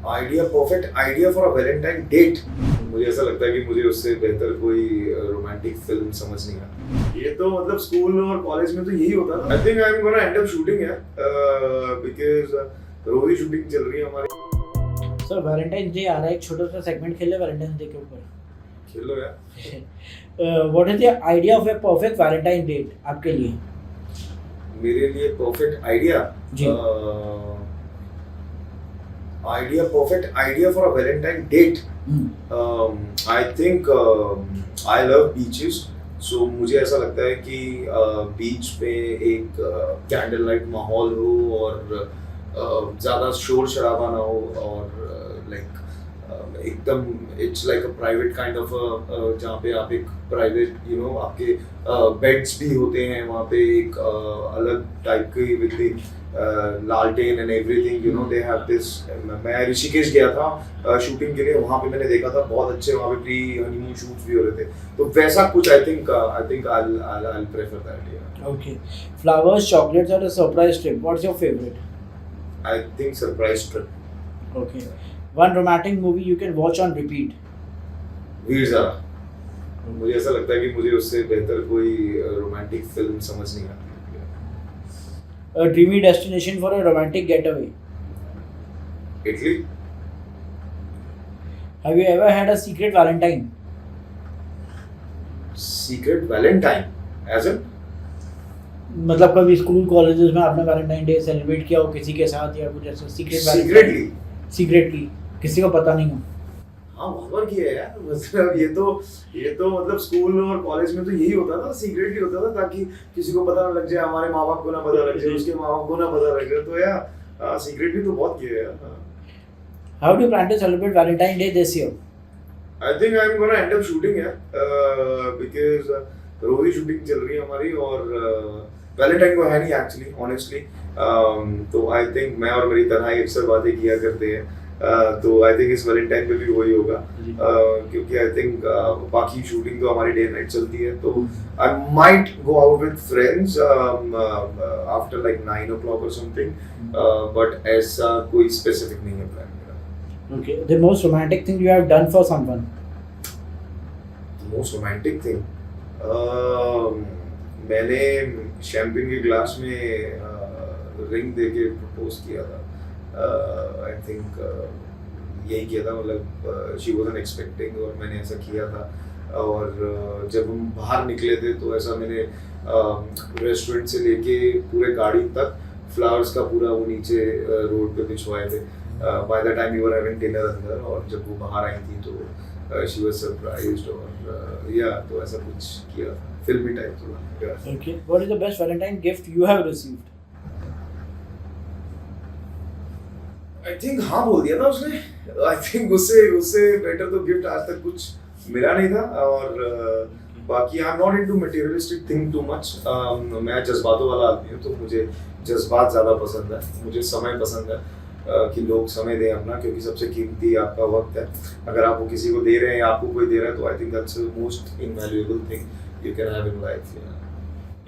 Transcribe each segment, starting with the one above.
Idea, perfect idea for a Valentine date. मुझे ऐसा लगता है कि मुझे उससे बेहतर कोई रोमांटिक फिल्म समझ नहीं आता। ये तो मतलब स्कूल और कॉलेज में तो यही होता था। आई think I am gonna and up shooting है, बिकॉज़ रोज ही शूटिंग चल रही है हमारी। सर वैलेंटाइन डे आ रहा है, एक छोटा सा सेगमेंट खेल ले वैलेंटाइन डे के ऊपर। खेलो यार। What is the idea of a perfect Valentine date आपके लिए? मेरे लिए परफेक्ट आइडिया, जी। Idea, perfect idea for a Valentine date. I think I love beaches, so मुझे ऐसा लगता है कि बीच पे एक कैंडल लाइट माहौल हो और ज़्यादा शोर शराबा ना हो और लाइक एकदम it's like a private kind of जहाँ पे आप एक प्राइवेट आपके बेड्स भी होते हैं वहाँ पे एक अलग टाइप की विद लालटेन and everything they have this. मैं ऋषिकेश गया था शूटिंग के लिए, वहाँ पे मैंने देखा था बहुत अच्छे वहाँ पे प्री हनीमून शूट्स भी हो रहे थे, तो वैसा कुछ I think I prefer that. या ओके, फ्लावर्स, चॉकलेट्स और a surprise trip, what's your favourite? I think surprise trip. Okay, one romantic movie you can watch on repeat? Veer Zaara. मुझे ऐसा लगता है कि मुझे उससे बेहतर कोई रोमांटिक फिल्म समझ नहीं आती। A dreamy destination for a romantic getaway? Italy. Have you ever had a secret Valentine? Secret Valentine as in? मतलब कभी स्कूल कॉलेजेस में आपने वैलेंटाइन डे सेलिब्रेट किया हो किसी के साथ या कुछ ऐसा सीक्रेट सीक्रेटली? सीक्रेटली किसी को पता नहीं हो? हाँ, बहुत बार किया है यार। मतलब ये तो मतलब स्कूल और कॉलेज में तो यही होता था, सीक्रेटली होता था ताकि किसी को पता ना लग जाए, हमारे माँ बाप को ना पता लग जाए, उसके माँ बाप को ना पता लग जाए, तो यार सीक्रेटली तो बहुत किया है यार। How do you plan to celebrate Valentine Day this year? I think I am gonna and up shooting है, बिकॉज़ रोज ही शूटिंग चल रही है हमारी और वैलेंटाइन को है नहीं एक्चुअली ऑनेस्टली। तो आई थिंक मैं और मेरी तरह ही अक्सर बातें किया करते हैं, तो आई थिंक इस वैलेंटाइन पे भी वही होगा, क्योंकि आई थिंक बाकी शूटिंग तो हमारी डे नाइट चलती है, तो I might go out with friends after like 9 o'clock और समथिंग, बट ऐसा कोई स्पेसिफिक नहीं है प्लान मेरा। Okay, the most romantic thing you have done for someone? Most romantic thing, मैंने शैम्पेन के ग्लास में रिंग दे के प्रपोज किया था। आई थिंक यही किया था, मतलब शी वाज़न्ट एक्सपेक्टिंग और मैंने ऐसा किया था। और जब हम बाहर निकले थे तो ऐसा मैंने रेस्टोरेंट से लेके पूरे गाड़ी तक फ्लावर्स का पूरा वो नीचे रोड पे बिछवाए थे। By the time we were having dinner अंदर, और जब वो बाहर आई थी तो शी वाज सरप्राइज्ड और या तो ऐसा कुछ किया, फिल्मी टाइप थोड़ा। Okay, what is the best Valentine gift you have received? I think हाँ बोल दिया था उसने। आई थिंक उससे बेटर तो गिफ्ट आज तक कुछ मिला नहीं था। और बाकी I am not into materialistic thing too much. मैं जज्बातों वाला आदमी हूँ, तो मुझे जज्बात ज़्यादा पसंद है, मुझे समय पसंद है, कि लोग समय दें अपना, क्योंकि सबसे कीमती आपका वक्त है। अगर आप वो किसी को दे रहे हैं या आपको कोई दे रहा है, तो I think that's the most invaluable thing you can have in life.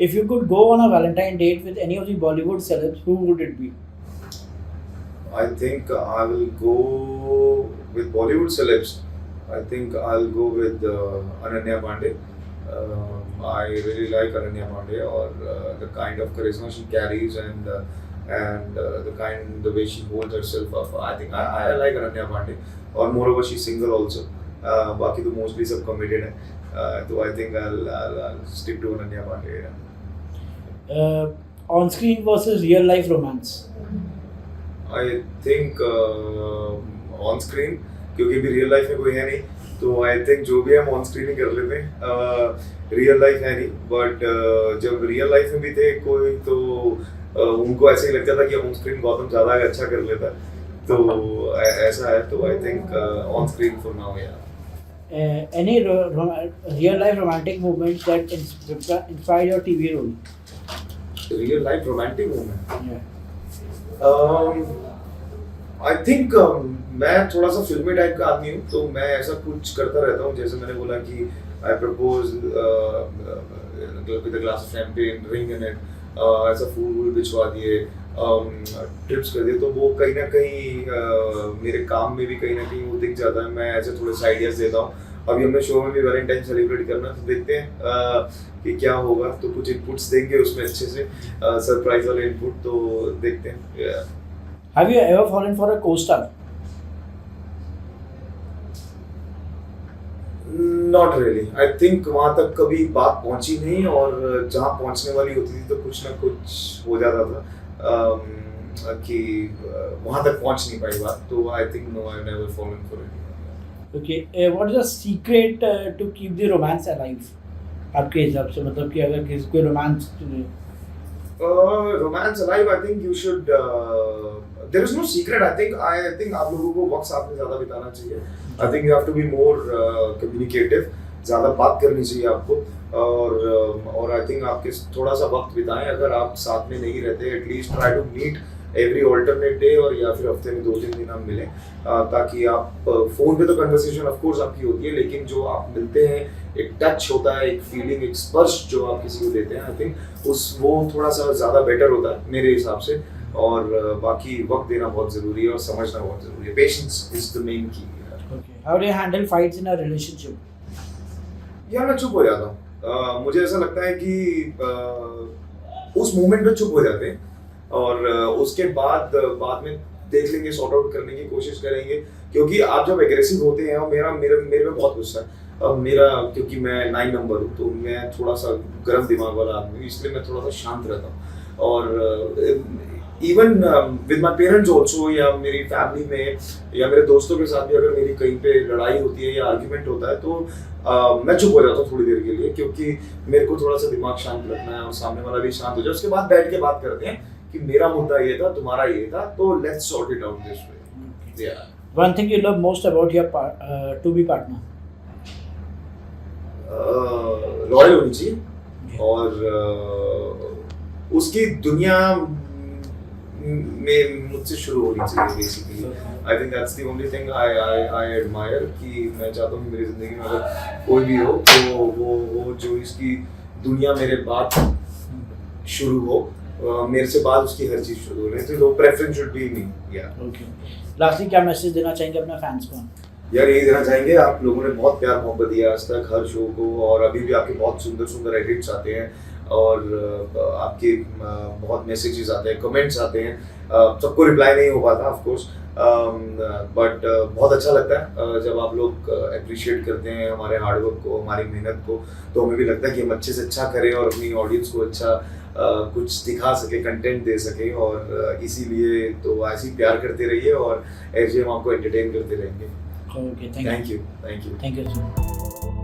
If you could go on a Valentine date with any of the Bollywood celebs, who would it be? I think I will go with Bollywood celebs. I think I'll go with Ananya Pandey. I really like Ananya Pandey, or the kind of charisma she carries and the way she holds herself up. I think I like Ananya Pandey, or moreover she's single also. बाकी तो mostly सब committed है, तो I think I'll stick to Ananya Pandey. On screen versus real life romance? I think on screen, क्योंकि अभी real life में कोई है नहीं, तो आई थिंक जो भी हम ऑन स्क्रीन ही कर लेते हैं। रियल लाइफ है नहीं, बट जब रियल लाइफ में भी थे कोई, तो उनको ऐसे ही लगता था कि ऑन स्क्रीन गौतम ज़्यादा अच्छा कर लेता, तो ऐसा है। तो I think on screen for now. या Any real life romantic moments that inspired your TV role? Real life romantic moment, Yeah. I think मैं थोड़ा सा फिल्मी टाइप का आदमी हूँ, तो मैं ऐसा कुछ करता रहता हूँ। जैसे मैंने बोला कि I propose with a glass of champagne, ring in it, ऐसा फूल वूल बिछवा दिए, ट्रिप्स कर दिए, तो वो कहीं ना कहीं मेरे काम में भी कहीं ना कहीं वो दिख जाता है। मैं ऐसे थोड़े से आइडियाज देता हूँ। अभी हमने शो में भी वैलेंटाइन सेलिब्रेट करना, तो देखते हैं कि क्या होगा। तो कुछ इनपुट्स देंगे उसमें अच्छे से, सरप्राइज वाले इनपुट, तो देखते हैं। Have you ever fallen for a co-star? Not really, I think वहाँ तक कभी बात पहुँची नहीं, और जहाँ पहुँचने वाली होती थी तो कुछ ना कुछ हो जाता था कि वहाँ तक पहुँच नहीं पाई बात। तो I think no, I never fallen for anyone. Okay, what is the secret to keep the romance alive? आपके हिसाब से, मतलब कि अगर किसी को romance romance alive, I think you should, there is no secret. I think आप लोगों को वक्त साथ में ज़्यादा बिताना चाहिए। I think you have to be more communicative, ज़्यादा बात करनी चाहिए आपको। और आई थिंक आपके थोड़ा सा वक्त बिताएं। अगर आप साथ में नहीं रहते, at least try to meet every alternate day, और या फिर हफ्ते में 2-3 दिन आप मिलें, ताकि आप फ़ोन पे तो कन्वर्सेशन ऑफ कोर्स आपकी होती है, लेकिन जो आप मिलते हैं, एक टच होता है, एक फीलिंग, एक स्पर्श जो आप किसी को देते हैं, आई थिंक वो थोड़ा सा ज़्यादा बेटर होता है मेरे हिसाब से। और बाकी वक्त देना बहुत ज़रूरी है, और समझना बहुत ज़रूरी है। पेशेंस इज द मेन की। Okay. How do you handle fights in a relationship? यार मैं चुप हो जाता हूँ। मुझे ऐसा लगता है कि उस मोमेंट में चुप हो जाते हैं, और उसके बाद में देख लेंगे, सॉर्ट आउट करने की कोशिश करेंगे। क्योंकि आप जब एग्रेसिव होते हैं, और मेरे में बहुत गुस्सा है। अब मेरा, क्योंकि मैं 9 नंबर हूँ, तो मैं थोड़ा सा गर्म दिमाग वाला आदमी हूँ, इसलिए मैं थोड़ा सा शांत रहता हूँ। और even with my parents also, या मेरी फैमिली में, या मेरे दोस्तों के साथ भी अगर मेरी कहीं पे लड़ाई होती है या आर्ग्यूमेंट होता है, तो मैं चुप हो जाता हूँ थोड़ी देर के लिए, क्योंकि मेरे को थोड़ा सा दिमाग शांत रखना है, और सामने वाला भी शांत हो जाए। उसके बाद बैठ के बात करते हैं कि मेरा मुद्दा ये था, तुम्हारा ये था, तो let's sort it out this way. या One thing you love most about your to-be partner? Loyal होनी चाहिए, और उसकी दुनिया में मुझसे शुरू होनी चाहिए basically. I think that's the only thing I admire, कि मैं चाहता हूँ कि मेरी ज़िंदगी में अगर कोई भी हो, तो वो जो इसकी दुनिया मेरे बाद शुरू हो, मेरे से बाद उसकी हर चीज़ शुरू हो रही है, तो प्रेफरेंस शुड बी मी। या ओके, लास्टली क्या मैसेज देना चाहेंगे अपने फैंस को? यार यही देना चाहेंगे, आप लोगों ने बहुत प्यार मोहब्बत दिया आज तक हर शो को, और अभी भी आपके बहुत सुंदर सुंदर एडिट्स आते हैं, और आपके बहुत मैसेजेस आते हैं, कमेंट्स आते हैं। सबको रिप्लाई नहीं हो पाता ऑफ कोर्स, बट बहुत अच्छा लगता है जब आप लोग अप्रिशिएट करते हैं हमारे हार्डवर्क को, हमारी मेहनत को। तो हमें भी लगता है कि हम अच्छे से अच्छा करें, और अपनी ऑडियंस को अच्छा कुछ दिखा सके, कंटेंट दे सके, और इसीलिए तो ऐसे ही प्यार करते रहिए, और ऐसे हम आपको एंटरटेन करते रहेंगे। Okay, thank you. Thank you, sir.